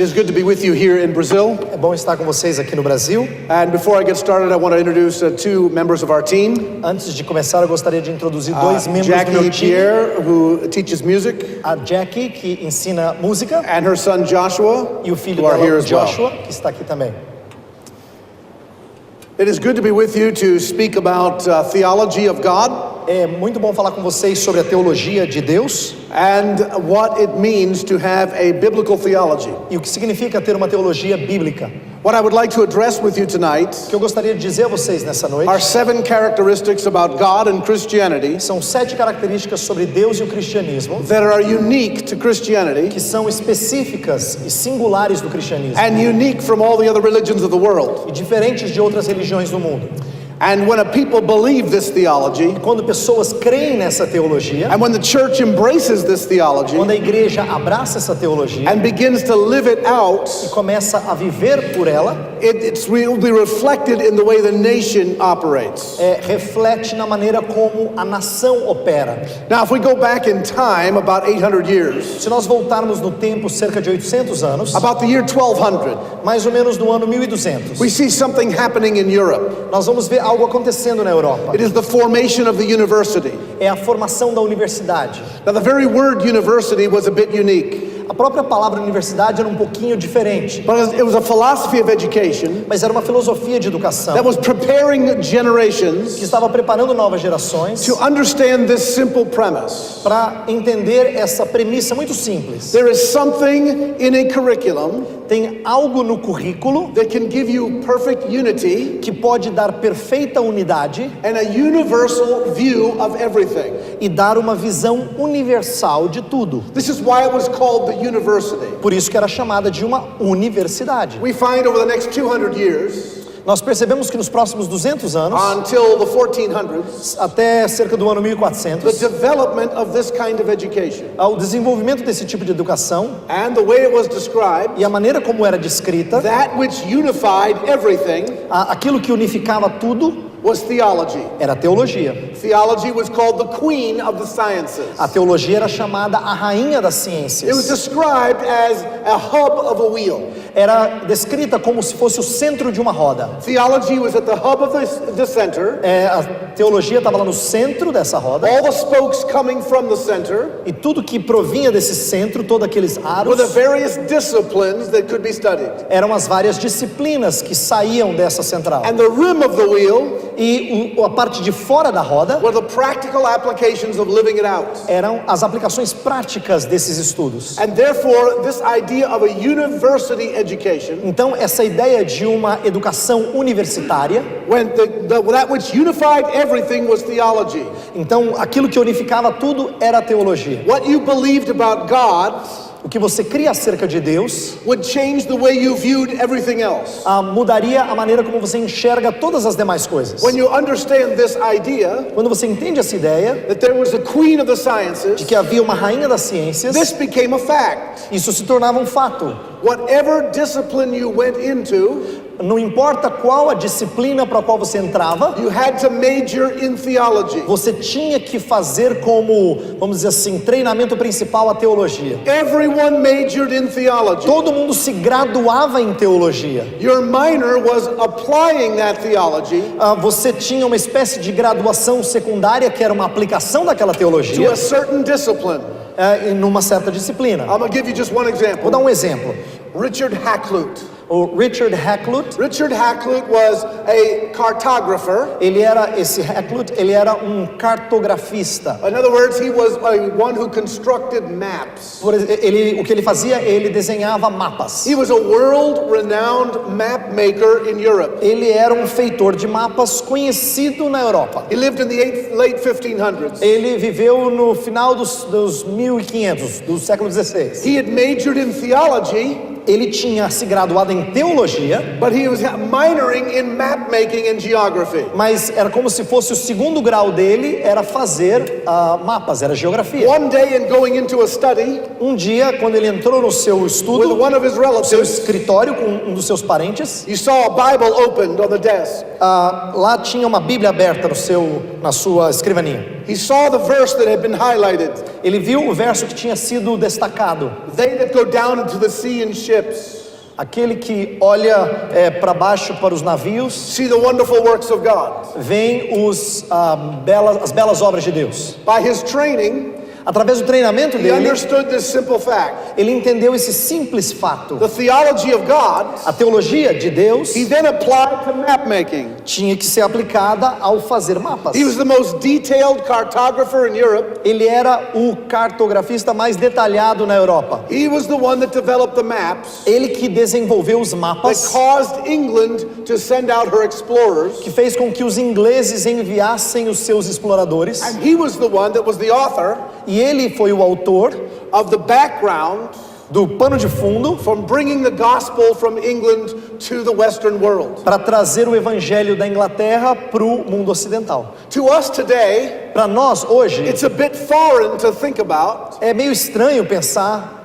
It is good to be with you here in Brazil. É bom estar com vocês aqui no Brasil. And before I get started, I want to introduce two members of our team. Antes de começar, eu gostaria de introduzir dois membros do Jackie meu time. Pierre, who teaches music, A Jackie, que ensina música, and her son Joshua, e o filho who are here dela, as well. Joshua, que está aqui também. It is good to be with you to speak about theology of God É muito bom falar com vocês sobre a teologia de Deus and what it means to have a biblical theology. e o que significa ter uma teologia bíblica. What I would like to address with you tonight O que eu gostaria de dizer a vocês nessa noite are 7 characteristics about God and Christianity são 7 características sobre Deus e o cristianismo that are unique to Christianity que são específicas e singulares do cristianismo and unique from all the other religions of the world. e diferentes de outras religiões do mundo. And when a people believe this theology, Quando pessoas creem nessa teologia, and when the church embraces this theology quando a igreja abraça essa teologia and begins to live it out, e começa a viver por ela, it will be reflected in the way the nation operates. reflete na maneira como a nação opera. Now, if we go back in time about 800 years, Se nós voltarmos no tempo cerca de 800 anos, about the year 1200, mais ou menos no ano 1200, we see something happening in Europe. nós vamos ver algo acontecendo na Europa. It is the formation of the university. É a formação da universidade. Now, the very word university was a bit unique, A própria palavra universidade era um pouquinho diferente, but it was a philosophy of education mas era uma filosofia de educação that was preparing que generations estava preparando novas gerações to understand this simple premise. para entender essa premissa muito simples. There is something in a curriculum Tem algo no currículo that can give you perfect unity que pode dar perfeita unidade and a universal view of everything. e dar uma visão universal de tudo. This is why it was called the university. Por isso que era chamada de uma universidade. We find over the next 200 years, Nós percebemos que nos próximos 200 anos, until the 1400s, até cerca do ano the 1400, development of this kind of education o desenvolvimento desse tipo de educação and the way it was described, e a maneira como era descrita, that which unified everything aquilo que unificava tudo was theology. era a teologia. Theology was called the queen of the sciences. A teologia era chamada a rainha das It was ciências. described as a hub of a wheel. Era descrita como se fosse o centro de uma roda. Theology was at the hub of the center. A teologia estava lá no centro dessa roda All the spokes coming from the center e tudo que provinha desse centro, todos aqueles were the aros, various disciplines that could be studied. eram as várias disciplinas que saíam dessa central. And the rim of the wheel E a parte de fora da roda were the practical applications of living it out. eram as aplicações práticas desses estudos. And therefore, this idea of a university education, Então, essa ideia de uma educação universitária, when that which unified everything was theology. então aquilo que unificava tudo era a teologia. What you believed about God O que você cria acerca de Deus would change the way you viewed everything else. mudaria a maneira como você enxerga todas as demais coisas. When you understand this idea Quando você entende essa ideia that there was a queen of the de sciences, que havia uma rainha das ciências, this became a fact. isso se tornava um fato. Whatever discipline you went into, Não importa qual a disciplina para a qual você entrava, you had to major in theology. você tinha que fazer como, vamos dizer assim, treinamento principal a teologia. Everyone majored in theology. Todo mundo se graduava em teologia. Your minor was applying that theology Você tinha uma espécie de graduação secundária que era uma aplicação daquela to teologia a certain discipline. em uma certa disciplina. I'm going to give you just one Vou example. dar um exemplo. Richard Hakluyt. O Richard Hakluyt, Richard Hakluyt was a cartographer. ele era um cartografista. In other words, he was one who constructed maps. O que ele fazia, ele desenhava mapas. He was a world-renowned map maker in Europe. Ele era um feitor de mapas conhecido na Europa. He lived in the late 1500s. Ele viveu no final dos 1500, do século XVI. He had majored in theology ele tinha se graduado em teologia, but he was minoring in map making and geography. mas era como se fosse o segundo grau dele, era fazer mapas, era geografia. One day, in going into a study Um dia, quando ele entrou no seu with estudo, one of his seu relatives, escritório com um dos seus parentes, he saw a Bible opened on the desk. lá tinha uma Bíblia aberta na sua escrivaninha. He saw the verse that had been highlighted. Ele viu o verso que tinha sido destacado. They that go down into the sea in ships Aquele que olha para baixo para os navios, see the wonderful works of God. vem as belas obras de Deus. By his training, Através do treinamento he dele, understood this simple fact. ele entendeu esse simples fato. The theology of God, A teologia de Deus he then applied to map making. tinha que ser aplicada ao fazer mapas. He was the most detailed cartographer in Europe. Ele era o cartografista mais detalhado na Europa. He was the one that developed the maps Ele que desenvolveu os that mapas, caused England to send out her explorers. que fez com que os ingleses enviassem os seus exploradores. And he was the one that was the author E ele foi o autor of the background do pano de fundo from bringing the gospel from England to the Western world. para trazer o evangelho da Inglaterra para o mundo ocidental. To us today, Para nós hoje it's a bit foreign to think about é meio estranho pensar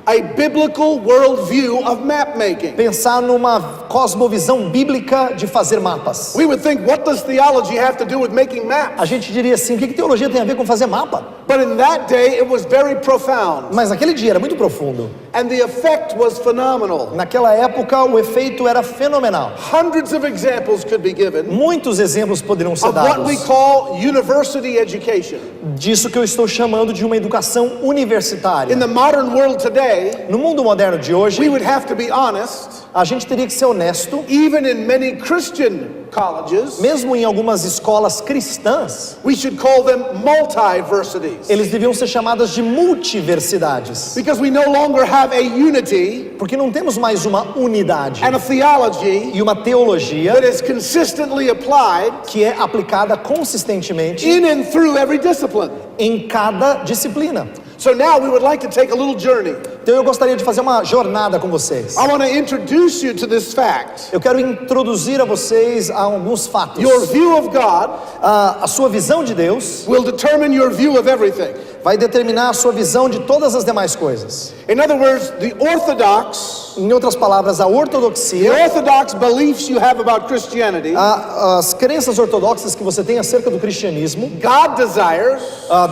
a biblical worldview of map making. numa cosmovisão bíblica de fazer mapas. We would think, what does theology have to do with making maps? A gente diria assim, o que teologia tem a ver com fazer mapa? But in that day, it was very profound, Mas naquele dia era muito profundo. and the effect was phenomenal. Naquela época o efeito era fenomenal. Hundreds of examples could be given Muitos exemplos poderiam ser of what we dados call university education. disso que eu estou chamando de uma educação universitária. In the modern world today, No mundo moderno de we hoje, would have to be honest, a gente teria que ser honesto, even in many Christian colleges, mesmo em algumas escolas cristãs, we should call them multiversities. eles deviam ser chamadas de multiversidades, Because we no longer have a unity porque não temos mais uma unidade and a theology e uma teologia that is consistently applied que é aplicada consistentemente in and through every discipline. em cada disciplina. So now we would like to take a little journey. Então eu gostaria de fazer uma jornada com vocês. I want to introduce you to this fact. Eu quero introduzir a vocês a alguns fatos. Your view of God A sua visão de Deus will determine your view of everything. vai determinar a sua visão de todas as demais coisas. In other words, the orthodox, Em outras palavras, a the ortodoxia, orthodox beliefs you have about Christianity, as crenças ortodoxas que você tem acerca do cristianismo, God desires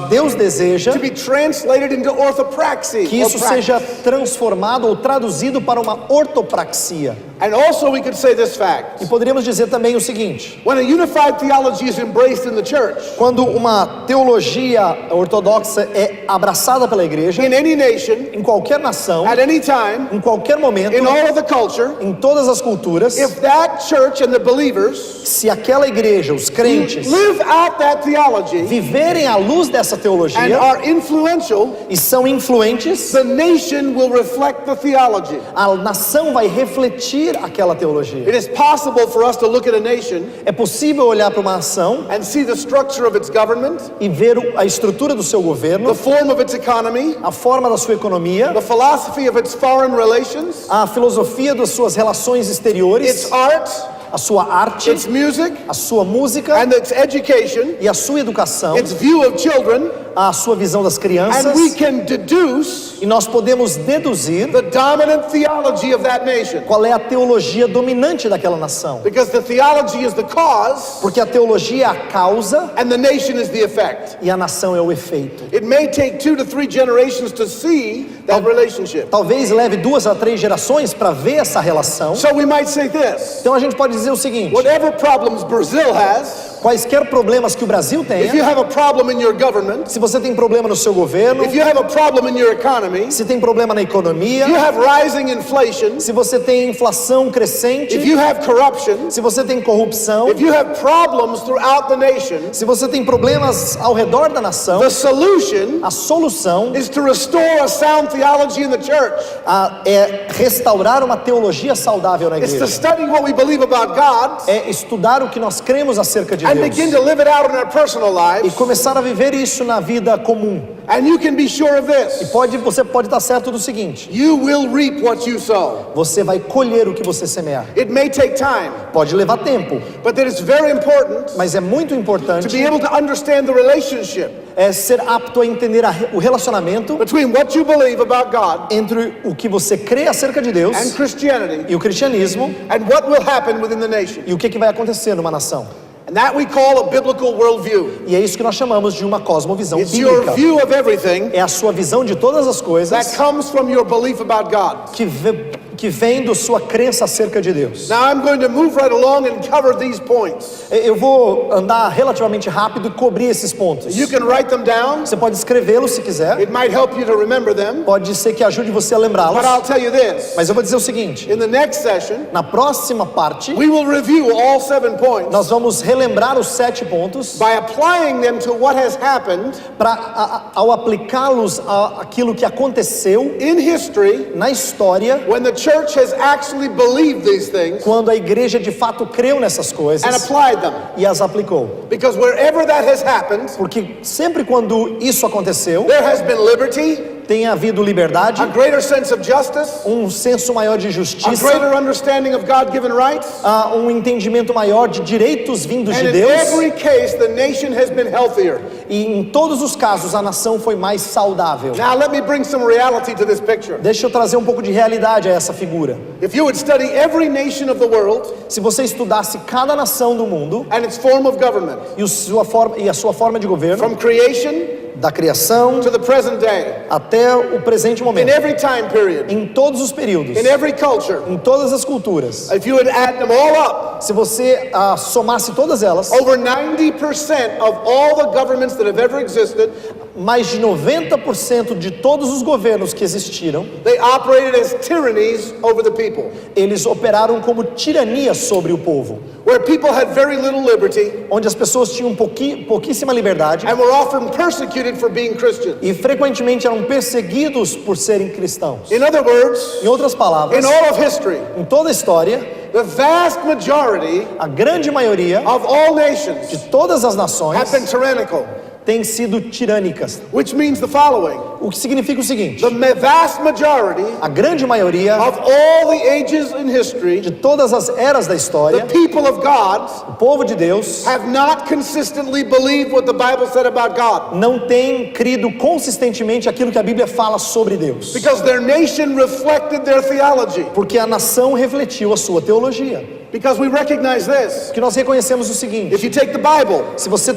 Deus deseja to be translated into orthopraxy. que isso or practice. seja transformado ou traduzido para uma ortopraxia. And also we could say this fact. E poderíamos dizer também o seguinte: When a unified theology is embraced in the church, quando uma teologia ortodoxa é abraçada pela igreja, in any nation, em qualquer nação, at any time, em qualquer momento, in all of the culture, em todas as culturas, if that church and the believers se aquela igreja, os crentes, live out that theology viverem à luz dessa and teologia are influential, e são influentes, the nation will reflect the theology. a nação vai refletir aquela teologia. It is possible for us to look at a nation É possível olhar para uma nação and see the structure of its government, e ver a estrutura do seu the governo, form of its economy, a forma da sua economia, the philosophy of its foreign relations, a filosofia das suas relações exteriores, its art, a sua arte, its music, a sua música and its education, e a sua educação, its view of children, a sua visão das and crianças, we can deduce e nós podemos deduzir the dominant theology of that nation. qual é a teologia dominante daquela nação. Because the theology is the cause Porque a teologia é a causa and the nation is the effect. e a nação é o efeito. It may take 2 to 3 generations to see that relationship. Talvez leve 2 a 3 gerações para ver essa relação. So we might say this: Então a gente pode dizer o seguinte: whatever problems Brazil has, quaisquer problemas que o Brasil if you tenha, have a problem in your government, se você tem problema no seu governo, if you have a problem in your economy, se tem problema na economia, if you have rising inflation, se você tem inflação crescente, if you have corruption, se você tem corrupção, if you have problems throughout the nation, se você tem problemas ao redor da nação, the solution a solução is to restore a sound theology in the church. é restaurar uma teologia saudável na It's to igreja. study what we believe about God É estudar o que nós cremos acerca de and and begin Deus to live it out in our personal e lives, começar a viver isso na vida comum. and you can be sure of this: Você pode estar certo do seguinte: you will reap what you sow. você vai colher o que você semear. It may take time, Pode levar tempo, but that it's very important mas é muito to importante be able to understand the relationship ser apto a entender o relacionamento between what you believe about God entre o que você crê acerca de Deus and Christianity e o cristianismo and what will happen within the nation. e o que vai acontecer numa nação. And that we call a biblical worldview. E é isso que nós chamamos de uma cosmovisão It's your bíblica. view of everything É a sua visão de todas as that coisas comes from your belief about God. que vem da sua crença acerca de Deus. Now I'm going to move right along and cover these points. Eu vou andar relativamente rápido e cobrir esses pontos. You can write them down. Você pode escrevê-los se quiser. It might help you to remember them. Pode ser que ajude você a lembrá-los. But I'll tell you this. Mas eu vou dizer o seguinte: In the next session, na próxima parte, we will review all 7 points nós vamos relembrar os 7 pontos by applying them to what has happened ao aplicá-los àquilo que aconteceu in history na história, when the church has actually believed these things quando a igreja de fato creu nessas and coisas applied them. e as aplicou. Because wherever that has happened, Porque sempre quando isso aconteceu, there has been liberty, tem havido liberdade, a greater sense of justice, senso maior de a justiça, greater understanding of God-given rights, entendimento maior de direitos vindos and de in Deus. every case the nation has been healthier. E em todos os casos a nação foi mais saudável. Now let me bring some reality to this picture. Deixa eu trazer um pouco de realidade a essa figura. If you would study every nation of the world Se você estudasse cada nação do mundo and its form of government, e a sua forma de governo, from creation da criação to the present day, até o presente in momento, every time period, em todos os períodos, in every culture, em todas as culturas, if you would add them all up, se você somasse todas elas, over 90% of all the governments that have ever existed, mais de 90% de todos os governos que existiram, they operated as tyrannies over the people, eles operaram como tirania sobre o povo, where people had very little liberty onde as pessoas tinham pouquíssima liberdade and were often persecuted for being Christians. e frequentemente eram perseguidos por serem cristãos. In other words, Em outras palavras, in all of history, em toda a história, the vast majority a grande maioria of all nations de todas as nações have been tyrannical, têm sido tirânicas. which means the following: O que significa o seguinte: the vast majority a grande maioria of all the ages in history, de todas as eras da the história, people of God o povo de Deus have not consistently believed what the Bible said about God, não tem crido consistentemente aquilo que a Bíblia fala sobre Deus, because their nation reflected their theology. porque a nação refletiu a sua teologia. Because we recognize this. Que nós reconhecemos o seguinte: If you take the Bible se você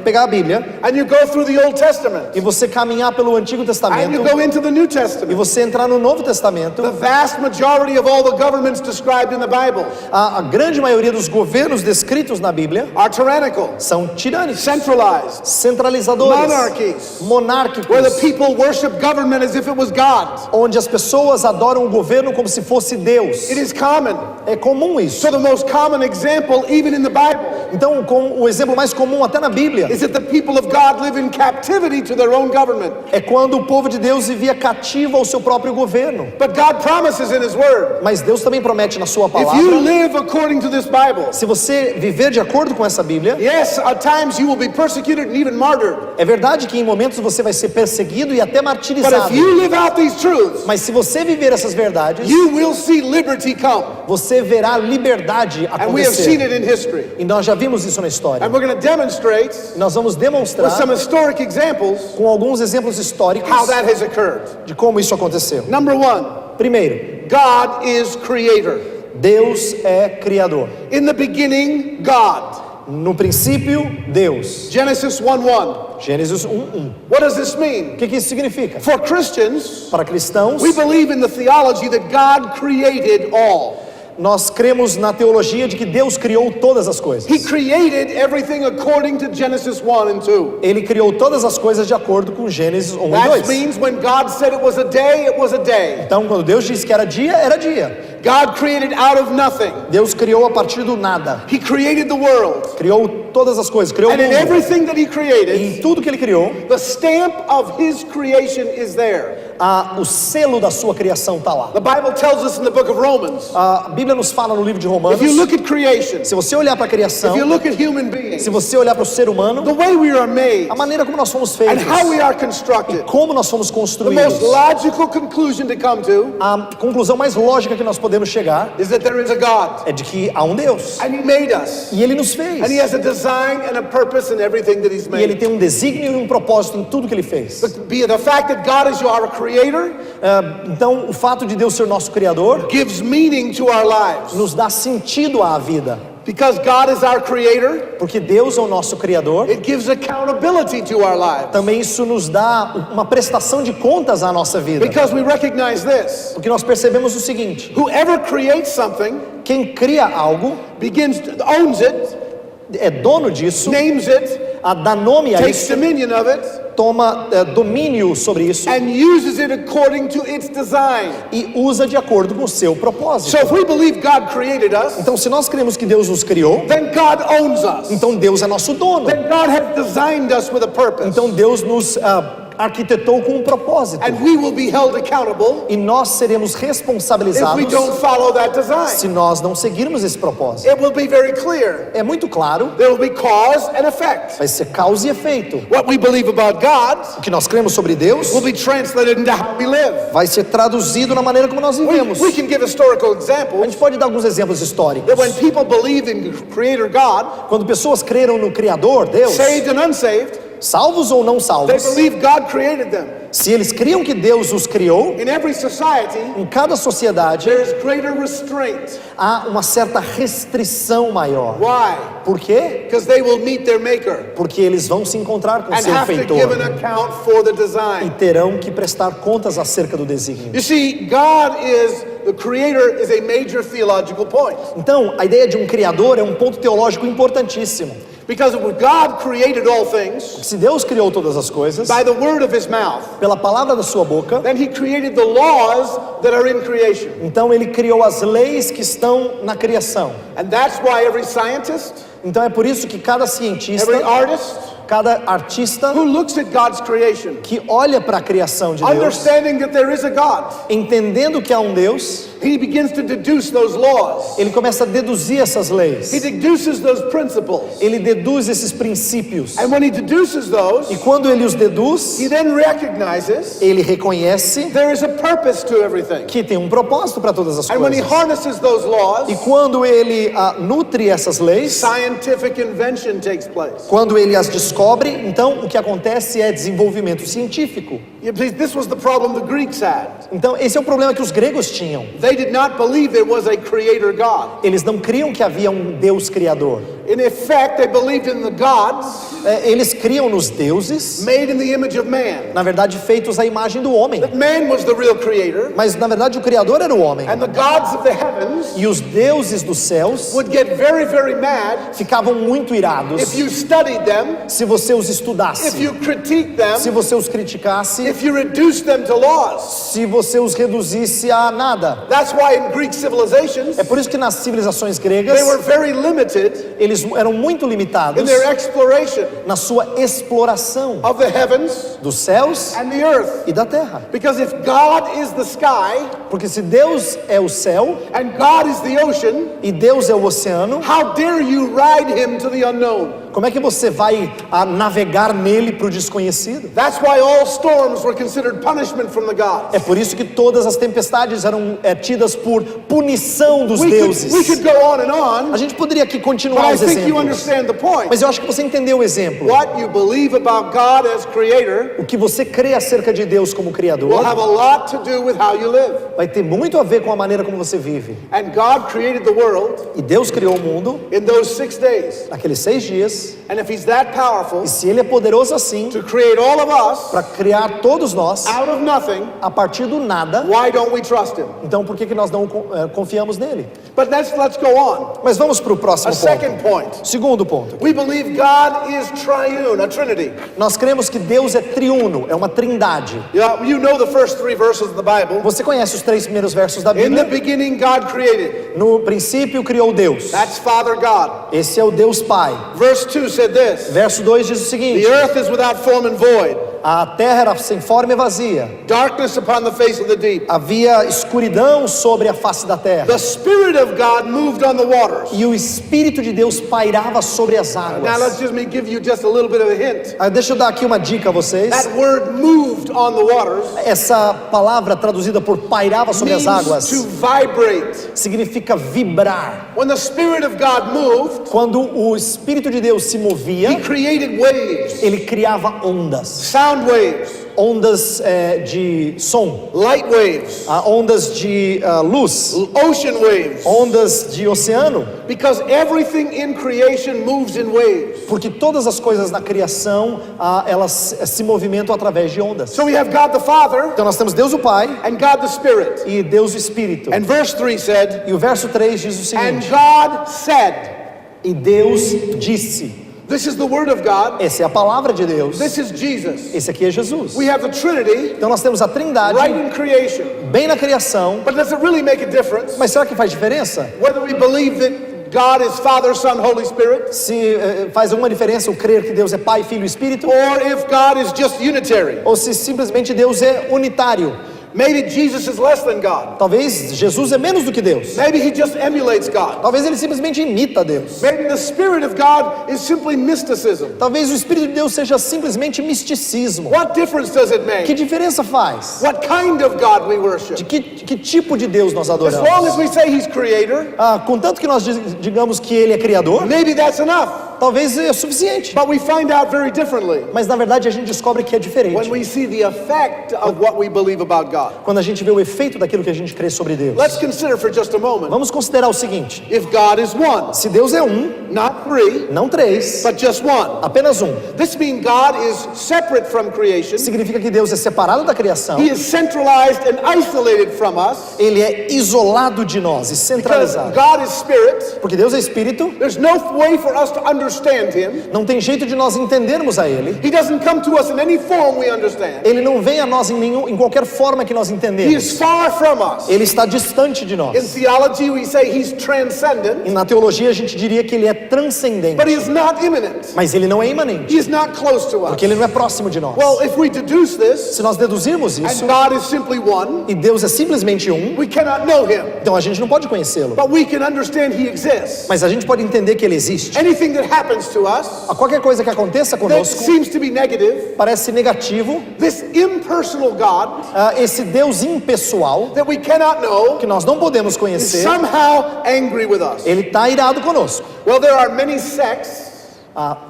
pegar a Bíblia and you go through the Old Testament e você caminhar pelo Antigo and Testamento you go into the New e Testament, você entrar no Novo Testamento, the vast majority of all the governments described in the Bible a grande maioria dos governos descritos na Bíblia are tyrannical, são tirânicos, centralized, centralizadores, monarchies, monárquicos, where the people worship government as if it was God. onde as pessoas adoram o governo como se fosse Deus. It is common. É comum isso. So the most common example, even in the Bible, Então, o exemplo mais comum até na Bíblia is that the people of God live in captivity to their own government. é quando o povo de Deus vivia cativo ao seu próprio governo. But God promises in His Word, Mas Deus também promete na sua if you palavra, live according to this Bible, se você viver de acordo com essa Bíblia, yes, at times you will be persecuted and even martyred. é verdade que em momentos você vai ser perseguido e até But martirizado. if you live out these truths, Mas se você viver essas verdades, you will see liberty come. você verá liberdade And we have seen acontecer. it in history. E nós já vimos isso na história. And we're going to demonstrate E nós vamos with demonstrar some historic examples com alguns exemplos históricos how that has occurred. de como isso aconteceu. Number one, Primeiro, God is creator. Deus é criador. In the beginning, God. No princípio, Deus. Genesis 1:1. Gênesis 1:1. What does this mean? O que isso significa? For Christians, Para cristãos, we believe in the theology that God created all. nós cremos na teologia de que Deus criou todas as coisas. He created everything according to Genesis 1 and 2. Ele criou todas as coisas de acordo com Gênesis 1 e That 2. means when God said it was a day, it was a day. Então, quando Deus disse que era dia, era dia. God created out of nothing. Deus criou a partir do nada. He created the world. Criou todas as coisas, criou o And in mundo. everything that he E created, em tudo que ele criou, the stamp of his creation is there. o selo da sua criação está lá. The Bible tells us in the book of Romans, A Bíblia nos fala no livro de Romanos, if you look at creation, se você olhar para a criação, if you look at human beings, se você olhar para o ser humano, the way we are made a maneira como nós fomos and feitos, how we are constructed, como nós fomos the construídos, most logical conclusion to come to a conclusão mais lógica que nós podemos chegar is that there is a God. é de que há um Deus. And he made us. E Ele nos fez. And he has a design and a purpose in everything that he's E Ele made. tem um desígnio e um propósito em tudo que Ele fez. Be it the fact that God is our creator Então, o fato de Deus ser nosso Criador gives meaning to our lives. nos dá sentido à vida. Because God is our creator, Porque Deus é o nosso Criador, it gives accountability to our lives. também isso nos dá uma prestação de contas à nossa vida. Because we recognize this. Porque nós percebemos o seguinte: Whoever creates something quem cria algo, owns it, é dono disso, names it, dá nome a takes isso, dominion of it, toma domínio sobre isso and uses it according to its design. e usa de acordo com o seu propósito. So if we believe God created us, Então, se nós cremos que Deus nos criou, then God owns us. então Deus é nosso dono. Then God has designed us with a purpose. Então Deus nos arquitetou com um propósito. And we will be held accountable E nós seremos if we responsabilizados don't follow that design. se nós não seguirmos esse propósito. It will be very clear. É muito claro, There will be cause and effect. vai ser causa e efeito. What we believe about God O que nós cremos sobre Deus will be translated into how we live. vai ser traduzido na maneira como nós vivemos. We can give historical A examples gente pode dar alguns exemplos históricos. that when people believe in Creator God, Quando pessoas creram no Criador, Deus, saved and unsaved, salvos ou não they salvos, believe God created them. se eles criam que Deus os criou, In every society, em cada sociedade there is greater restraint. há uma certa restrição maior. Why? Por quê? Because they will meet their Maker Porque eles vão se encontrar com and seu have to feitor give an account for the e design. terão que prestar contas acerca do desígnio. You see, the Creator is a major theological point. Então, a ideia de um criador é um ponto teológico importantíssimo. Because when God created all things Se Deus criou todas as coisas by the word of his mouth, pela palavra da sua boca, then he created the laws that are in creation. então ele criou as leis que estão na criação. And that's why every scientist, Então é por isso que cada cientista, every artist cada artista who looks at God's creation, que olha para a criação de Deus, understanding that there is a God, entendendo que há um Deus, he begins to deduce those laws. ele começa a deduzir essas leis. He deduces those principles. Ele deduz esses princípios. And when he deduces those, E quando ele os deduz, he then recognizes ele reconhece there is a purpose to everything. que tem um propósito para todas as And when he coisas. harnesses those laws, E quando ele nutre essas leis, scientific invention takes place. quando ele as descobre, então o que acontece é desenvolvimento científico. This was the problem the Greeks had. Então esse é o problema que os gregos tinham. They did not believe there was a creator God. Eles não criam que havia um Deus criador. In effect, they believed in the gods Eles criam nos deuses, made in the image of man. na verdade feitos à imagem do homem. That man was the real creator, Mas na verdade o criador era o homem. and the gods of the heavens E os deuses dos céus would get very, very mad ficavam muito irados if you studied them, se você os if estudasse, you critiqued se them, você os criticasse, if you reduced them to laws. se você os reduzisse a nada. That's why in Greek civilizations, É por isso que nas civilizações gregas they were very limited eles eram muito in limitados their exploration na sua exploração of the heavens dos céus and the earth. e da terra. Because if God is the sky Porque se Deus é o céu and God is the ocean, e Deus é o oceano, how dare you ride him to the unknown? como é que você vai navegar nele para o desconhecido? That's why all storms were considered punishment from the gods. É por isso que todas as tempestades eram tidas por punição dos We deuses. could go on and on, A gente poderia aqui but continuar I os think you exemplos. understand the point. Mas eu acho que você entendeu o exemplo. What you believe about God as creator O que você crê acerca de Deus como will Criador have a lot to do with how you live. vai ter muito a ver com a maneira como você vive. And God created the world E Deus criou o mundo in those 6 days. naqueles 6 dias. fez, and if he's that powerful e se ele é poderoso assim to create all of us para criar todos nós out of nothing, a partir do nada, why don't we trust him? então por que nós não confiamos nele? But let's go on. Mas vamos para o próximo A second ponto. point. Segundo ponto. We believe God is triune, a trinity. Nós cremos que Deus é triuno, é uma trindade. You know the first 3 verses of the Bible. Você conhece os 3 primeiros versos da In the Bíblia? beginning, God created. No princípio criou Deus. That's Father God. Esse é o Deus Pai. Verse 2 said this: Verso 2 diz o seguinte: the earth is without form and void, a terra era sem forma e vazia. darkness upon the face of the deep. Havia escuridão sobre a face da terra. The Spirit of God moved on the waters. E o Espírito de Deus pairava sobre as Now águas. let's just me give you just a little bit of a hint. Deixa eu dar aqui uma dica a vocês. That word moved on the waters Essa palavra traduzida por pairava sobre as means águas to vibrate. significa vibrar. When the Spirit of God moved, Quando o Espírito de Deus se He movia, created waves, ele criava ondas. sound waves, Ondas de som, light waves, ondas de luz, ocean waves, ondas de oceano, because everything in creation moves in waves. porque todas as coisas na criação, elas se movimentam através de ondas. So we have God the Father Então nós temos Deus o Pai and God the Spirit. e Deus o Espírito. And verse 3 said, E o verso 3 diz o and seguinte: God said, e Deus disse. this is the word of God, Essa é a palavra de Deus. this is Jesus. Esse aqui é Jesus. We have the Trinity Então nós temos a Trindade right in creation. bem na criação. But does it really make a difference Mas será que faz diferença? whether we believe that God is Father, Son, Holy Spirit, Se faz alguma diferença o crer que Deus é Pai, Filho e Espírito? or if God is just unitary? Ou se simplesmente Deus é unitário? Maybe Jesus is less than God. Talvez Jesus é menos do que Deus. Maybe he just emulates God. Talvez ele simplesmente imita Deus. Maybe the Spirit of God is simply mysticism. Talvez o Espírito de Deus seja simplesmente misticismo. What difference does it Que make? diferença faz? What kind of God we De worship? que tipo de Deus nós As long as adoramos? we say he's creator, Contanto que nós digamos que ele é criador, maybe that's enough. talvez é suficiente. But we find out very differently Mas na verdade a gente descobre que é when diferente. we see the effect of what we believe about God. Quando a gente vê o efeito daquilo que a gente crê sobre Deus. Let's consider for just a moment. Vamos considerar o seguinte: If God is one, se Deus é um, not 3, não 3, but just one, apenas um, this means God is separate from creation. significa que Deus é separado da criação, He is centralized and isolated from us ele é isolado de nós e because centralizado. God is spirit. Porque Deus é Espírito, There's no way for us to understand him. não tem jeito de nós entendermos a Ele. He doesn't come to us in any form we understand. Ele não vem a nós em qualquer forma que nós He entendemos. is far from us. Ele está distante de In nós. theology, we say he's transcendent, E na teologia a gente diria que ele é transcendente. but he is not immanent. Mas ele não é imanente, He is not close to us. porque ele não é próximo de nós. Well, if we deduce this, Se nós deduzirmos isso, and God is simply one, e Deus é simplesmente um, we cannot know him, então a gente não pode conhecê-lo. but we can understand he exists. Mas a gente pode entender que ele existe. Anything that happens to us A qualquer coisa que aconteça that conosco seems to be negative, parece negativo. this impersonal God Esse Deus impessoal, that we cannot know que nós não podemos is conhecer, somehow angry with us. ele está irado conosco. Well, there are many sects,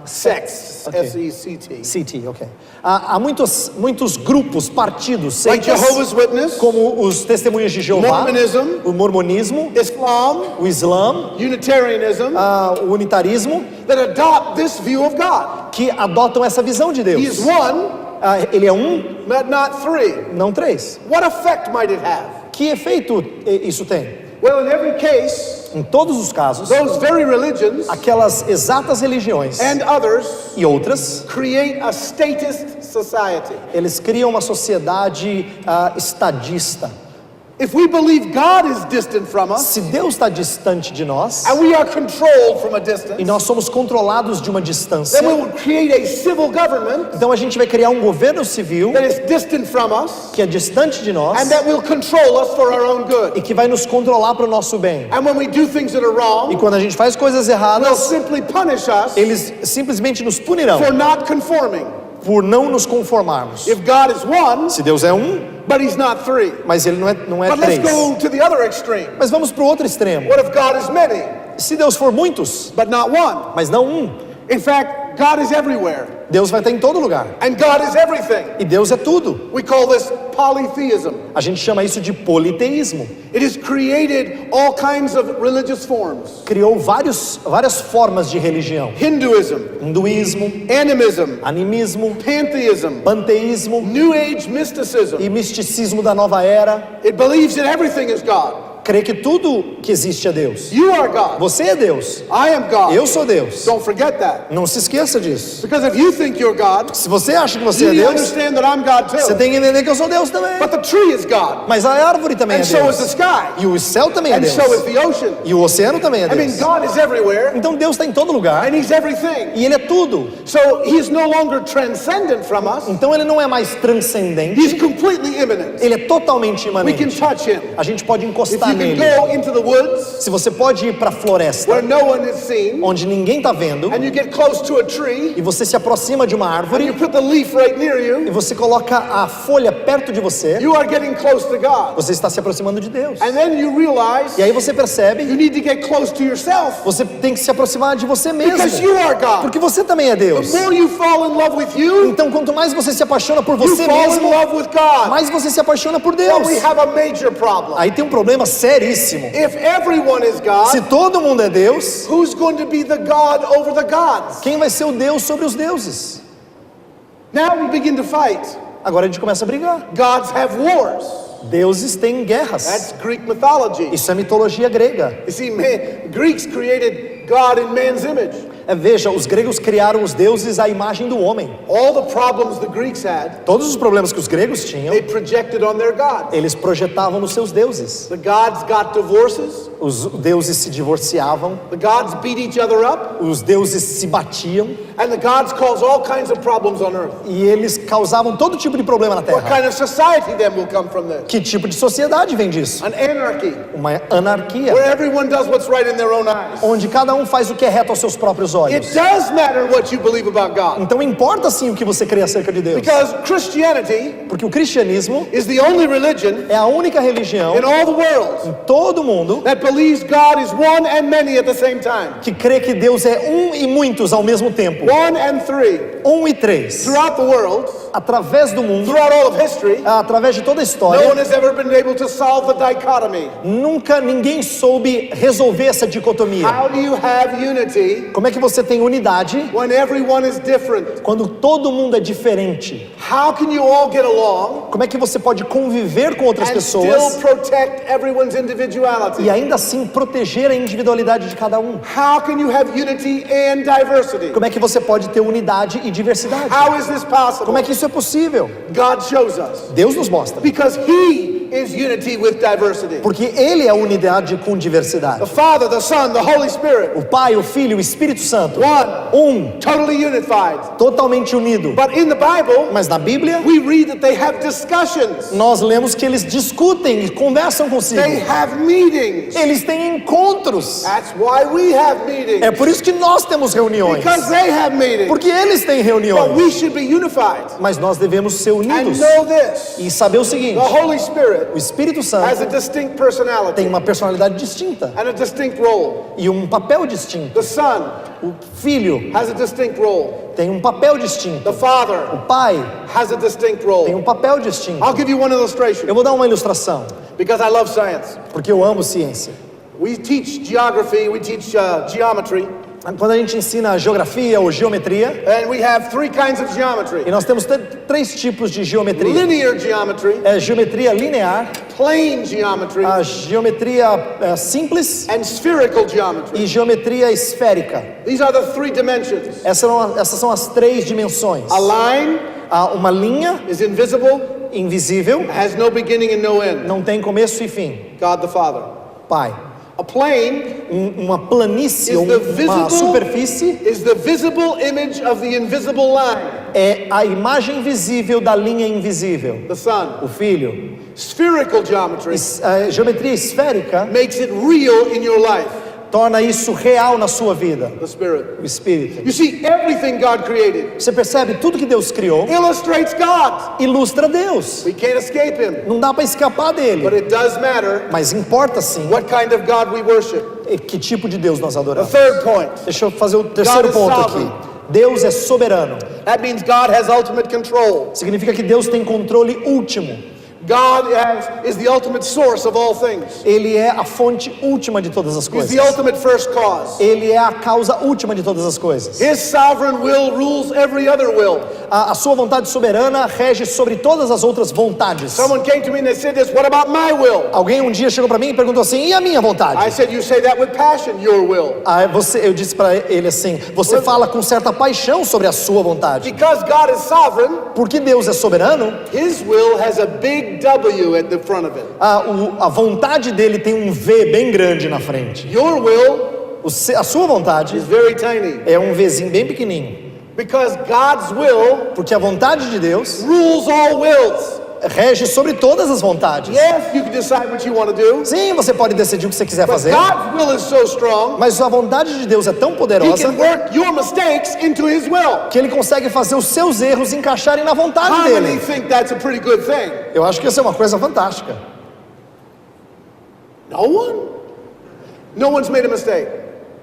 Sects, ok. S-E-C-T, CT, ok. Há muitos grupos, partidos, like seitas, Jehovah's Witness, como os Testemunhas de Jeová, Mormonism, o mormonismo, Islam, o Islã, Unitarianism, o unitarismo, that adopt this view of God. que adotam essa visão de He is Deus. one, Ele é um, but not 3. não 3. What effect might it have? Que efeito isso tem? Well, in every case, Em todos os casos, those very religions aquelas exatas religiões and others e outras, create a statist society. eles criam uma sociedade estadista. If we believe God is distant from us, Se Deus está distante de nós, and we are controlled from a distance, e nós somos controlados de uma distância, then we will create a civil government então a gente vai criar um governo civil that is distant from us, que é distante de nós and that will control us for our own good. e que vai nos controlar para o nosso bem. And when we do things that are E wrong, quando a gente faz coisas they'll erradas, simply punish us eles simplesmente nos punirão for not conforming. por não nos conformarmos. If God is one, Se Deus é um, but he's not 3. mas ele não é But let's 3. go to the other extreme. Mas vamos para o outro extremo. What if God is many, Se Deus for muitos, but not one? mas não um. In fact, God is everywhere. Deus vai estar em todo lugar. And God is everything. E Deus é tudo. We call this polytheism. A gente chama isso de politeísmo. It has created all kinds of religious forms. Criou várias formas de religião. Hinduism, Hinduísmo, animism, animismo, pantheism, panteísmo New Age mysticism. e misticismo da nova era. It believes that everything is God. Crê que tudo que existe é Deus. You are God. Você é Deus. I am God. Eu sou Deus. Don't forget that. Não se esqueça disso. Because if you think you're God, Se você acha que você you é need to Deus, understand that I'm God você too. tem que entender que eu sou Deus também. But the tree is God. Mas a árvore também é And so is Deus. the sky. E o céu também é And Deus. so is the ocean. E o oceano também é I mean, Deus. God is everywhere. Então Deus está em todo lugar. And He's everything. E Ele é tudo. So He is no longer transcendent from us. Então Ele não é mais transcendente. He's completely immanent. Ele é totalmente We can imanente. touch Him. A gente pode If encostar you can nele. go into the woods Se você pode ir para a floresta, where no one is seen, onde ninguém está vendo, and you get close to a tree, e você se aproxima de uma and you árvore, put the leaf right near e you, você coloca a folha perto de você, you are getting close to God. você está se aproximando de Deus. And then you realize E aí você you percebe, need to get close to yourself você tem que se aproximar de você because mesmo, you are God. porque você também é Deus. The more you fall in love with you, Então, quanto mais você se apaixona por you você fall in mesmo, love with God. mais você se apaixona por But Deus. we have a major problem. Aí tem um problema seríssimo. If everyone is God, Se todo mundo é Deus, who's going to be the God over the gods? quem vai ser o Deus sobre os deuses? Now we begin to fight. Agora a gente começa a brigar. Gods have wars. Deuses têm guerras. That's Greek mythology. Isso é mitologia grega. You see, Greeks created God in man's image. Veja, os gregos criaram os deuses à imagem do homem. All the problems the Greeks had, Todos os problemas que os gregos tinham, they projected on their gods. eles projetavam nos seus deuses. The gods got divorces. Os deuses se divorciavam, The gods beat each other up. os deuses se batiam And the gods cause all kinds of problems on earth. e eles causavam todo tipo de problema na What Terra. kind of society then will come from this? Que tipo de sociedade vem disso? An anarchy, Uma anarquia, where everyone does what's right in their own eyes. onde cada um faz o que é reto aos seus próprios olhos. It does matter what you believe about God. Então importa sim o que você crê acerca de Deus. Because Christianity Porque o cristianismo is the only religion é a única religião in all the world em todo mundo that believes God is one and many at the same time. que crê que Deus é um e muitos ao mesmo tempo. One and three. Um e três. Throughout the world, Através do mundo, throughout all of history, através de toda a no one história, has ever been able to solve the dichotomy. nunca ninguém soube resolver essa dicotomia. How do you have unity Como é que você tem unidade when everyone is different? quando todo mundo é diferente? How can you all get along Como é que você pode conviver com outras and still pessoas protect everyone's individuality? e ainda assim proteger a individualidade de cada um? How can you have unity and diversity? Como é que você pode ter unidade e diversidade? How is this possible? Como é que isso é possível? God shows us. Deus nos mostra. Because He is unity with diversity. Porque Ele é unidade com The diversidade. Father, the Son, the Holy Spirit, O Pai, o Filho e o Espírito Santo. one, totally unified. Totalmente unido. But in the Bible, Mas na Bíblia, we read that they have discussions. nós lemos que eles discutem e conversam consigo. They have meetings. Eles têm encontros. That's why we have meetings. É por isso que nós temos reuniões. Because they have meetings. Porque eles têm But reuniões. we should be unified. Mas nós devemos ser And unidos. know this. E saber o seguinte: The Holy Spirit o Espírito has Santo a distinct tem personality uma personalidade distinta and a distinct role. e um papel distinto. The Son O Filho has a distinct role. tem um papel distinto. The Father O Pai has a distinct tem role. um papel distinto. I'll give you one illustration Eu vou dar uma ilustração, because I love science. porque eu amo ciência. We teach geography, we teach geometry, Quando a gente ensina geografia ou geometria, and we have three kinds of geometry. e nós temos três tipos de geometria. Linear geometry, É geometria linear, plane geometry, a geometria simples and spherical geometry. e geometria esférica. These are the three dimensions. Essas são as três dimensões. A line Há uma linha is invisible, invisível, has no beginning and no end. não tem começo e fim. God the Father. Pai. A plane Uma planície, is ou the uma visible superfície, is the visible image of the invisible line, é a imagem visível da linha invisível. the Son. O Filho. Spherical geometry A geometria esférica makes it real in your life, torna isso real na sua vida. the Spirit. O Espírito. You see, everything God created Você percebe? Tudo que Deus criou illustrates God. ilustra Deus. We can't escape Him. Não dá para escapar But dele. it does matter Mas importa sim what kind of God we worship. que tipo de Deus nós The adoramos. third point. Deixa eu fazer o terceiro God is ponto aqui. sovereign. Deus é soberano. That means God has ultimate control. Significa que Deus tem controle último. God is the ultimate source of all things. Ele é a fonte última de todas as He's coisas. the ultimate first cause. Ele é a causa última de todas as coisas. His sovereign will rules every other will. A sua vontade soberana rege sobre todas as outras vontades. Someone came to me and they said this, what about my will? Alguém um dia chegou para mim e perguntou assim: e a minha I vontade? said, you say that with passion, your will. Eu disse para ele assim: você fala com certa paixão sobre a sua vontade. Because God is sovereign, Porque Deus é soberano, His will has a big W at the front of it. a vontade dele tem um V bem grande na frente. Your will A sua vontade is very tiny. é um Vzinho bem pequenininho. Because God's will Porque a vontade de Deus rules all wills. rege sobre todas as vontades. Yes, you can decide what you want to do. Sim, você pode decidir o que você quiser But fazer, God's will is so strong, mas a vontade de Deus é tão He poderosa can work your mistakes into His will. que ele consegue fazer os seus erros encaixarem na vontade How many dele. think that's a pretty good thing? Eu acho que isso é uma coisa fantástica. No one? No one's made a mistake.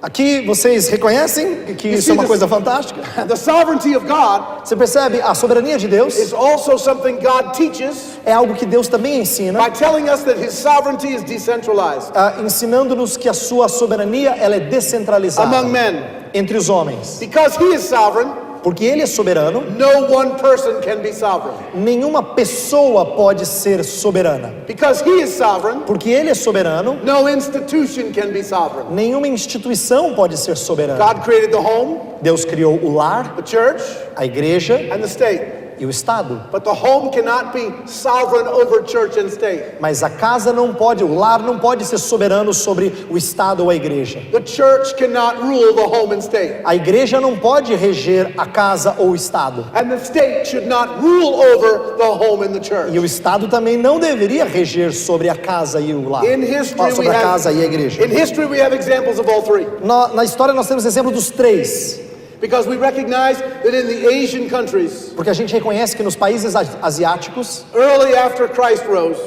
Aqui vocês reconhecem que isso é uma coisa fantástica? The sovereignty of God Você percebe? A soberania de Deus is also something God teaches é algo que Deus também ensina, by telling us that His sovereignty is decentralized ensinando-nos que a sua soberania ela é descentralizada among men. entre os homens. Because He is sovereign, Porque ele é soberano, no one person can be sovereign. nenhuma pessoa pode ser soberana. Because He is sovereign, Porque ele é soberano, no institution can be sovereign. nenhuma instituição pode ser soberana. God created the home, Deus criou o lar, the church, a igreja and the state. e o Estado. But the home cannot be sovereign over church and state. Mas a casa não pode, o lar não pode ser soberano sobre o Estado ou a igreja. The church cannot rule the home and state. A igreja não pode reger a casa ou o Estado. And the state should not rule over the home and the church. E o Estado também não deveria reger sobre a casa e o lar. In history, Sobre a casa e a igreja. in history we have examples of all three. Na história nós temos exemplo dos três. Because we recognize that in the Asian countries, Porque a gente reconhece que nos países asiáticos, early after Christ rose,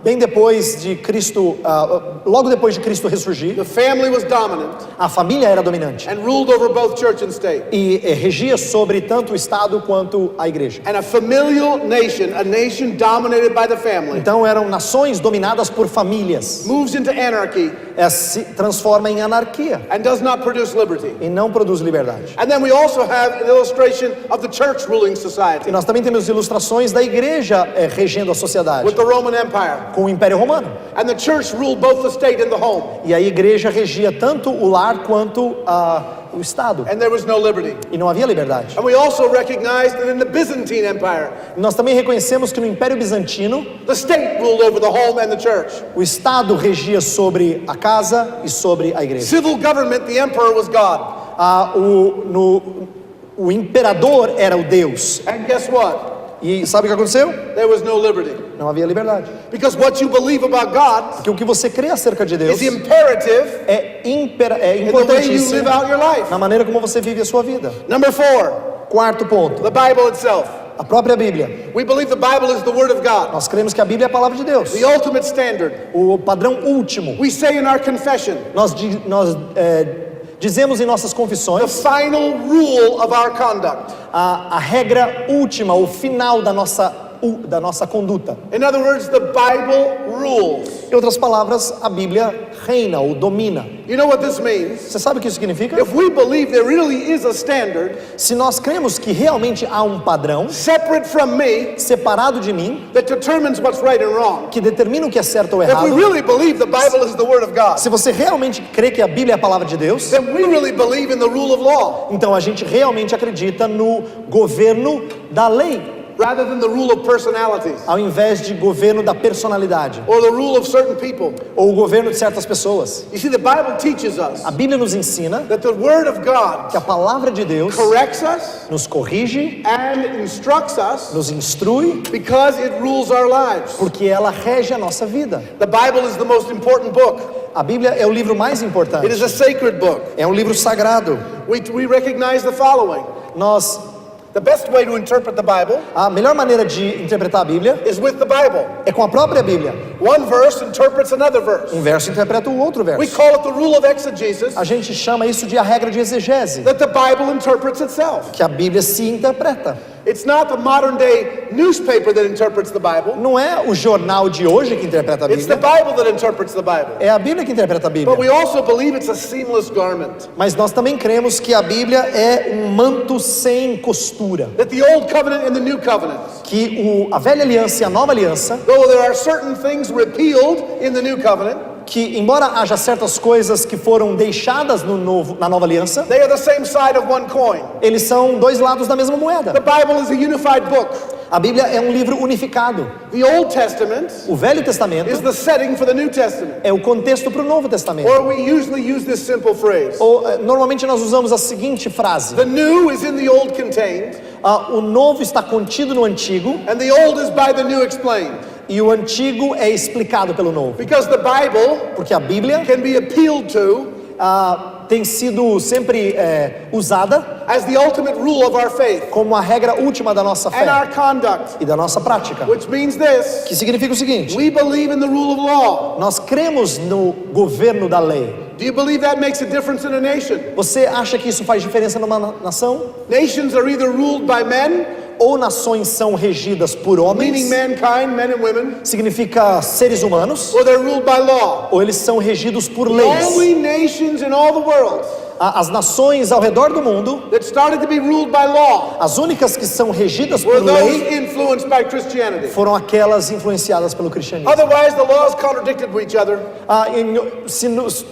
bem depois de Cristo, logo depois de Cristo ressurgir, the family was dominant a família era dominante and ruled over both church and state. e regia sobre tanto o Estado quanto a igreja. And a familial nation, a nation dominated by the family, Então eram nações dominadas por famílias. moves into anarchy Se transforma em anarquia and does not produce liberty. e não produz liberdade. And then we also have an illustration of the church ruling E society nós também temos ilustrações da igreja regendo a sociedade, with the Roman Empire. com o Império Romano. And the church ruled both the state and the home. E a igreja regia tanto o lar quanto o Estado. And there was no liberty. E não havia liberdade. And we also recognize that in the Byzantine Empire, E nós também reconhecemos que no Império Bizantino, the state ruled over the home and the church. o Estado regia sobre a casa e sobre a igreja. Civil government, the emperor was God. O imperador era o Deus. And guess what? E sabe o que aconteceu? There was no liberty. Não havia liberdade. Because what you believe about God Porque o que você crê acerca de Deus is imperative é in the way you importantíssimo live out your life. na maneira como você vive a sua vida. Number 4, Quarto ponto, the Bible itself. a própria Bíblia. We believe the Bible is the Word of God, Nós cremos que a Bíblia é a palavra de Deus, the ultimate standard. o padrão último. We say in our confession, Nós dizemos em nossas the confissões final rule of our conduct. a regra última, o final da nossa conduta. In other words, the Bible rules. Em outras palavras, a Bíblia reina ou domina. You know what this means? Você sabe o que isso significa? If we believe there really is a standard Se nós cremos que realmente há um padrão separate from me separado de mim, that determines what's right and wrong, que determina o que é certo ou if we errado, really believe the Bible is the Word of God, se você realmente crê que a Bíblia é a palavra de Deus, then we really believe in the rule of law então a gente realmente acredita no governo da lei, rather than the rule of personalities ao invés de governo da personalidade, or the rule of certain people. ou o governo de certas pessoas. You see, the Bible teaches us A Bíblia nos ensina that the Word of God que a palavra de Deus corrects us nos corrige, and instructs us nos instrui, because it rules our lives. porque ela rege a nossa vida. The Bible is the most important book. A Bíblia é o livro mais It importante. is a sacred book. É um livro sagrado. We recognize the following. Nós The best way to interpret the Bible A melhor maneira de interpretar a Bíblia is with the Bible. é com a própria Bíblia. One verse interprets another verse. Um verso interpreta o outro We verso. call it the rule of exegesis, A gente chama isso de a regra de exegese, that the Bible interprets itself. que a Bíblia se interpreta. It's not the modern day newspaper that interprets the Bible. Não é o jornal de hoje que interpreta a It's the Bíblia, Bible that interprets the Bible. é a Bíblia que interpreta a But we Bíblia. also believe it's a seamless garment. Mas nós também cremos que a Bíblia é um manto sem costura. That the Old Covenant and the New Covenant, Que a velha aliança e a nova aliança, though there are certain things repealed in the New Covenant, que embora haja certas coisas que foram deixadas na nova aliança, they are the same side of one coin. eles são dois lados da mesma The moeda. Bible is a unified book. A Bíblia é um livro unificado. The Old Testament O Velho is Testamento the setting for the New Testament. é o contexto para o Novo Testamento. Or we usually use this simple phrase. Normalmente nós usamos a seguinte frase: The new is in the old contained, o novo está contido no antigo and the old is by the new explained. e o antigo é explicado pelo novo. Because the Bible Porque a Bíblia can be appealed to tem sido sempre usada as the ultimate rule of our faith como a regra última da nossa and fé our conduct, e da nossa prática. which means this: Que significa o seguinte: we believe in the rule of law. nós cremos no governo da lei. Do you believe that makes a difference in a nation? Você acha que isso faz diferença numa nação? Nations are either ruled by men, Ou nações são regidas por meaning homens, mankind, men and women, significa seres humanos, or they're ruled by law. ou eles são regidos por The leis. only nations in all the world As nações ao redor do mundo, that started to be ruled by law as únicas que são regidas por were those lei influenced by Christianity. foram aquelas influenciadas pelo cristianismo. Otherwise, the laws contradicted with each other,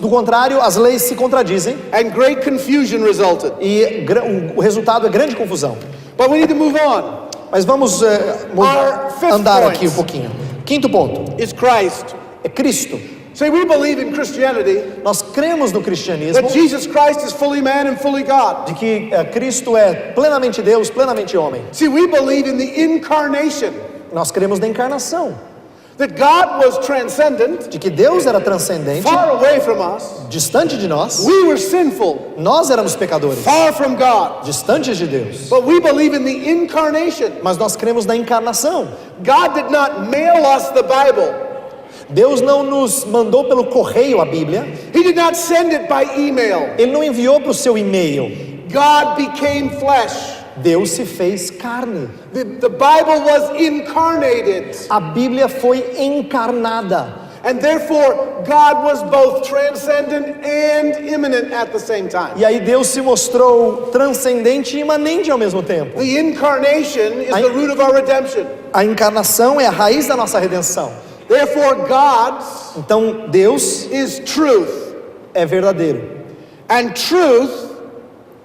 Do contrário, as leis se contradizem and great confusion resulted. e o resultado é grande confusão. But we need to move on. Mas vamos Our fifth andar point aqui um pouquinho. Quinto ponto is Christ. é Cristo. See, we believe in Christianity Nós cremos no cristianismo that Jesus Christ is fully man and fully God. de que Cristo é plenamente Deus, plenamente homem. See, we believe in the incarnation, Nós cremos na encarnação, that God was transcendent, de que Deus era transcendente, far away from us. distante de nós. We were sinful, Nós éramos pecadores, far from God. distantes de Deus. But we believe in the incarnation. Mas nós cremos na encarnação. God did not mail us the Bible. Deus não nos mandou pelo correio a Bíblia. He did not send it by email. Ele não enviou para o seu e-mail. God became flesh. Deus se fez carne. The Bible was incarnated. A Bíblia foi encarnada. And therefore, God was both transcendent and immanent at the same time. E aí Deus se mostrou transcendente e imanente ao mesmo tempo. The incarnation is the root of our redemption. A encarnação é a raiz da nossa redenção. Therefore, God Então Deus is truth. é verdadeiro. And truth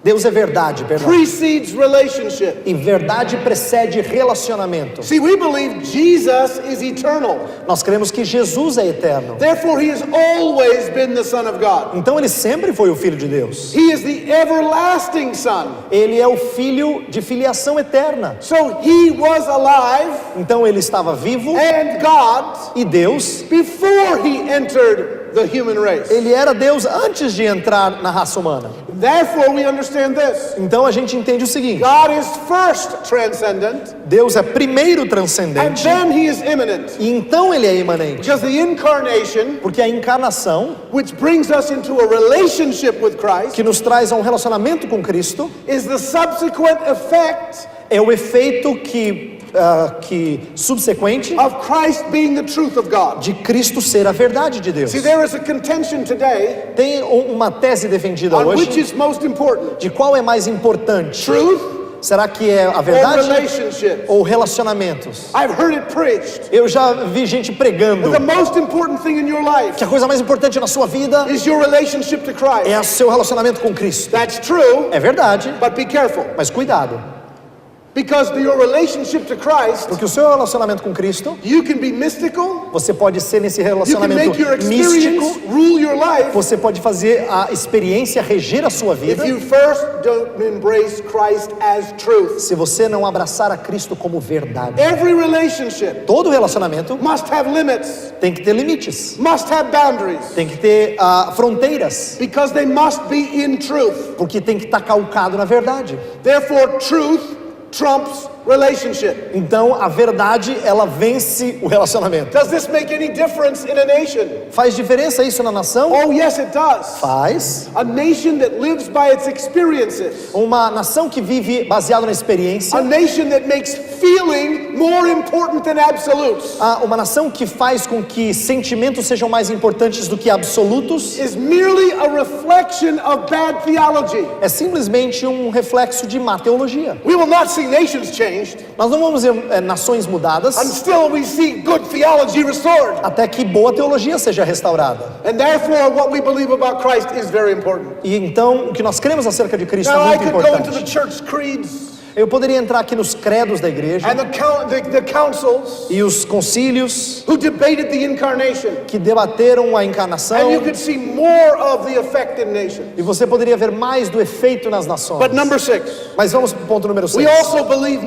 Deus é verdade, perdão. precedes relationship. E verdade precede relacionamento. See, we believe Jesus is eternal. Nós cremos que Jesus é eterno. Therefore, he has always been the Son of God. Então ele sempre foi o Filho de Deus. He is the everlasting Son. Ele é o Filho de filiação eterna. So he was alive Então ele estava vivo and God e Deus. before he entered the human race. Ele era Deus antes de entrar na raça humana. Therefore, we understand this. Então a gente entende o seguinte: God is first transcendent, Deus é primeiro and transcendente then he is immanent. e então ele é imanente. Because the incarnation, Porque a encarnação, which brings us into a relationship with Christ, que nos traz a um relacionamento com Cristo, is the subsequent effect é o efeito que subsequente of Christ being the truth of God. de Cristo ser a verdade de Deus. See, there is a contention today Tem uma tese defendida on which hoje is most important, de qual é mais importante. truth Será que é a or verdade relationships. ou relacionamentos? I've heard it preached. Eu já vi gente pregando The most important thing in your life que a coisa mais importante na sua vida is your relationship to Christ. é o seu relacionamento com Cristo. That's true, É verdade, but be careful. mas cuidado. Because your relationship to Christ, Porque o seu relacionamento com Cristo, you can be mystical, você pode ser nesse you can relacionamento make your místico, experience rule your life você pode fazer a experiência reger a sua vida, if you first don't embrace Christ as truth. se você não abraçar a Cristo como verdade. Every relationship Todo relacionamento must have limits, tem que ter limites, must have boundaries, tem que ter fronteiras, because they must be in truth. porque tem que estar calcado na verdade. Therefore, truth trumps relationship. Então a verdade, ela vence o relacionamento. Does this make any difference in a nation? Faz diferença isso na nação? Oh, yes, it does. Faz. A nation that lives by its experiences. Uma nação que vive baseado na experiência. A nation that makes feeling more important than absolutes. Uma nação que faz com que sentimentos sejam mais importantes do que absolutos. Is merely a reflection of bad theology. É simplesmente um reflexo de má teologia. We will not see nations changed Nós não vamos ver nações mudadas until we see good theology restored. até que boa teologia seja restaurada. And therefore, what we believe about Christ is very important. E então o que nós cremos acerca de Cristo Now, é I muito could go into the importante. church creeds Eu poderia entrar aqui nos credos da igreja and the councils e os concílios who debated the incarnation. que debateram a And you encarnação, could see more of the effect in nations. e você poderia ver mais do efeito nas nações. But number 6, Mas vamos para o ponto número we 6. also believe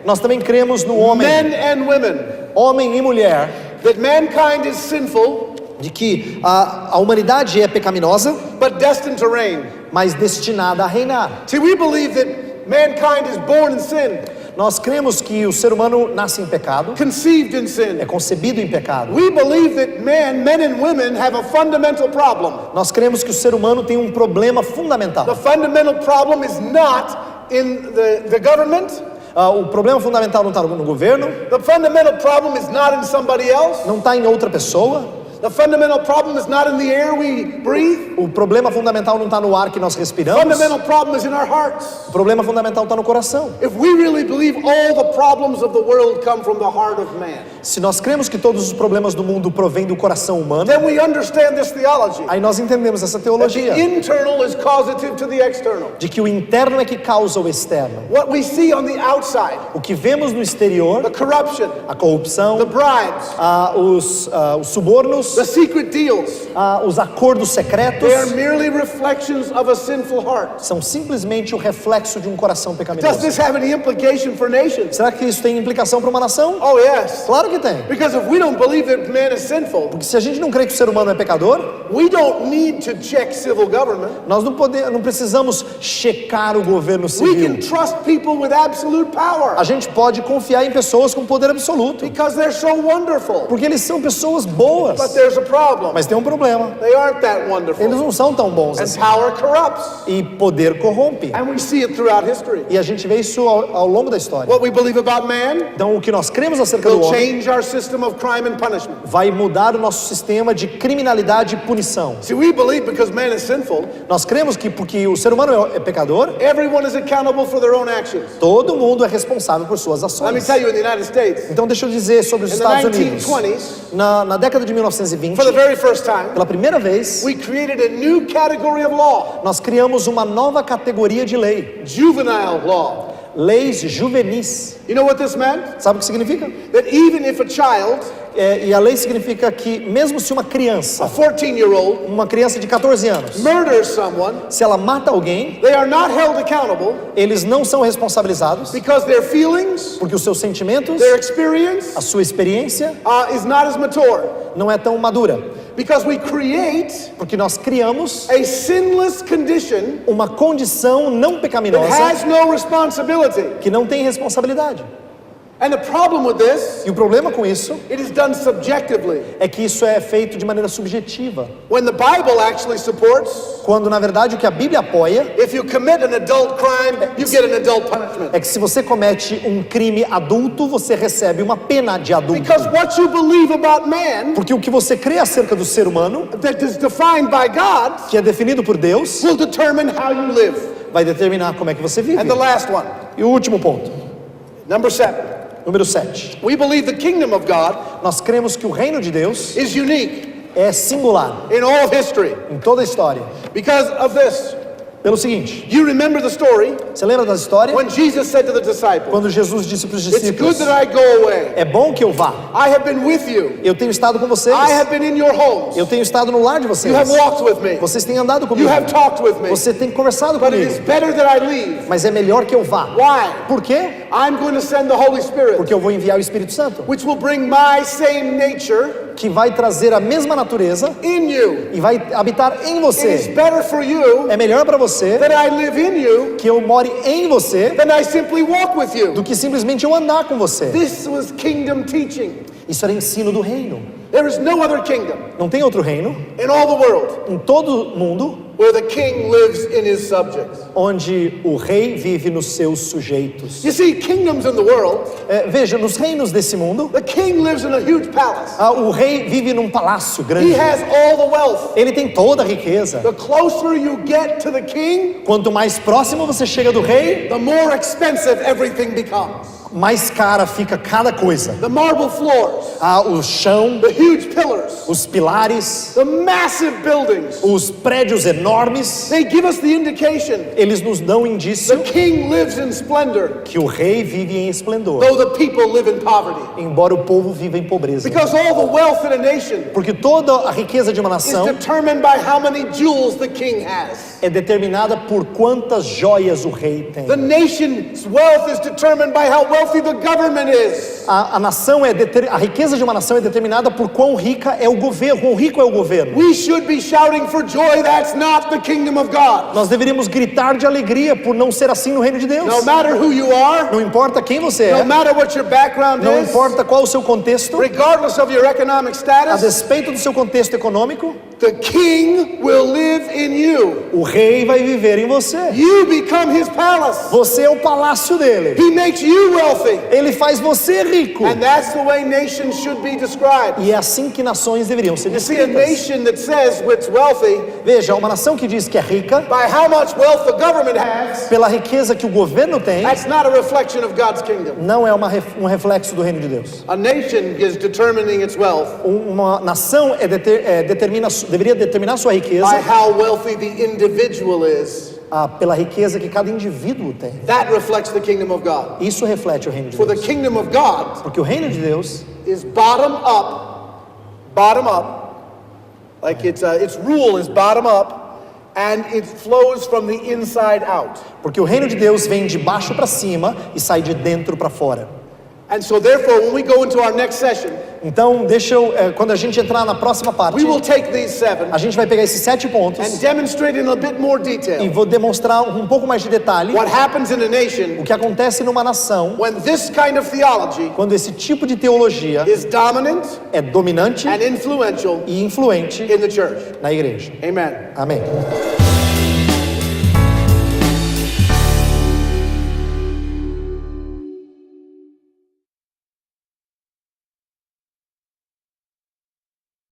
Nós também cremos no homem, men and women, homem e mulher, that mankind is sinful, de que a humanidade é pecaminosa, but destined to reign. mas destinada a reinar. See, we believe that mankind is born in sin, Nós cremos que o ser humano nasce em pecado, conceived in é sin. concebido em pecado. We believe that men and women have a fundamental problem. Nós cremos que o ser humano tem um problema fundamental. The fundamental problem is not in the government. O problema fundamental não está no governo, The fundamental problem is not in somebody else. não está em outra pessoa. The fundamental problem is not in the air we breathe. O problema fundamental não está no ar que nós The respiramos. fundamental problem is in our hearts. O problema fundamental está no coração. If we really believe all the problems of the world come from the heart of man, Se nós cremos que todos os problemas do mundo provêm do coração humano, then we understand this theology. aí nós entendemos essa That teologia the internal is causative to the external. de que o interno é que causa o externo. What we see on the outside, O que vemos no exterior, the corruption, a corrupção, the bribes, os subornos, the secret deals, os acordos secretos, they are merely reflections of a sinful heart. são simplesmente o reflexo de um coração Does pecaminoso. this have any implication for nations? Será que isso tem implicação para uma nação? Oh, yes. Claro que tem. Because if we don't believe that man is sinful, Porque se a gente não crê que o ser humano é pecador, we don't need to check civil government. nós não precisamos checar o governo We civil. can trust people with absolute power A gente pode confiar em pessoas com poder absoluto, because they're so wonderful. porque eles são pessoas boas. But there's a problem. Mas tem um problema. They aren't that Eles wonderful. não são tão bons And assim. power corrupts. E poder corrompe. And we see it throughout history. E a gente vê isso ao longo da história. What we believe about man Então, o que nós cremos acerca do will homem change our system of crime and punishment. vai mudar o nosso sistema de criminalidade e punição. See, we believe because man is sinful, Nós cremos que porque o ser humano é pecador, everyone is accountable for their own actions. todo mundo é responsável por suas Let me ações. tell you, in the United States, Então, deixa eu dizer sobre os in the Estados Unidos. 1920s, Na década de 1920, for the very first time, pela primeira vez, we created a new category of law, nós criamos uma nova categoria de lei. juvenile law. Leis juvenis. You know what this meant? Sabe o que significa? That even if a child, E a lei significa que mesmo se uma criança, a 14-year-old, uma criança de 14 anos, murders someone, se ela mata alguém, they are not held accountable eles não são responsabilizados, because their feelings, porque os seus sentimentos, their experience, a sua experiência is not as mature. não é tão madura. Because we create Porque nós criamos a sinless condition uma condição não that pecaminosa has no responsibility. que não tem responsabilidade. And the problem with this, E o problema com isso it is done subjectively. é que isso é feito de maneira subjetiva. When the Bible actually supports, Quando na verdade o que a Bíblia apoia if you commit an adult crime, you get an adult punishment. é que se você comete um crime adulto, você recebe uma pena de adulto. Because what you believe about man, Porque o que você crê acerca do ser humano, that is defined by God, que é definido por Deus, will determine how you live. vai determinar como é que você vive. And the last one, E o último ponto, number 7. número 7. We believe the kingdom of God Nós cremos que o reino de Deus is unique é singular in all of history em toda a história. because of this. Pelo seguinte, You remember the story você lembra da história? when Jesus said to the disciples, Quando Jesus disse para os "It's good discípulos, that I go away. é bom que eu vá. I have been with you. Eu tenho estado com vocês. I have been in your homes. Eu tenho estado no lar de vocês. You have walked with me. Vocês têm andado You comigo. have talked with me. Você tem conversado But it is comigo. better that I leave. Mas é melhor que eu vá. Why? Por quê? I'm going to send the Holy Spirit, Porque eu vou enviar o Espírito Santo, which will bring my same nature que vai trazer a mesma natureza in you. e vai habitar em It is você. better for you É melhor para você that I live in you que eu more em você than I simply walk with you. do que simplesmente eu andar com você. This was kingdom teaching. Isso era ensino do reino. There is no other kingdom Não tem outro reino in all the world em todo mundo where the king lives in his subjects. onde o rei vive nos seus sujeitos. You see, kingdoms in the world, Veja, nos reinos desse mundo, the king lives in a huge palace. o rei vive num palácio He grande. has all the wealth. Ele tem toda a riqueza. The closer you get to the king, Quanto mais próximo você chega do rei, the more expensive everything becomes. mais cara fica cada coisa. The marble floors, O chão, the huge pillars, os pilares, the massive buildings, os prédios enormes, they give us the indication eles nos dão indício the king lives in splendor, que o rei vive em esplendor, though the people live in poverty. embora o povo viva em pobreza. Because all the wealth in a nation Porque toda a riqueza de uma is nação determined by how many jewels the king has. é determinada por quantas joias o rei tem. The nation's wealth is determined by how wealthy the government is. A nação a riqueza de uma nação é determinada por quão rica é o governo, quão rico é o governo. We should be shouting for joy. That's not the kingdom of God. Nós deveríamos gritar de alegria por não ser assim no reino de Deus. No matter who you are, Não importa quem você no é, matter what your background não is, importa qual o seu contexto, regardless of your economic a status, despeito do seu contexto econômico, the king will live in you. o rei vai viver em você. You become his palace. Você é o palácio dele. He makes you wealthy. Ele faz você rico. And that's the way nations should be described. E é assim que nações deveriam ser You see, a descritas. nation that says it's wealthy Veja, uma nação que diz que é rica by how much wealth the government has, pela riqueza que o governo tem, that's not a reflection of God's kingdom. não é um reflexo do reino de Deus. A nation is determining its wealth Uma nação deveria determinar sua by riqueza how wealthy the individual is. pela riqueza que cada indivíduo tem. That reflects the kingdom of God. Isso reflete o reino de For the Deus. kingdom of God Porque o reino de Deus is bottom up, like its rule is bottom up, and it flows from the inside out. Porque o reino de Deus vem de baixo para cima e sai de dentro para fora. And so therefore, when we go into our next session, Então, quando a gente entrar na próxima parte, we will take these 7 a gente vai pegar esses 7 pontos and demonstrate in a bit more e detail vou demonstrar um pouco mais de detalhe what happens in a nation o que acontece numa nação when this kind of theology quando esse tipo de teologia is dominant é dominante and influential e influente in the church. na igreja. Amen. Amém.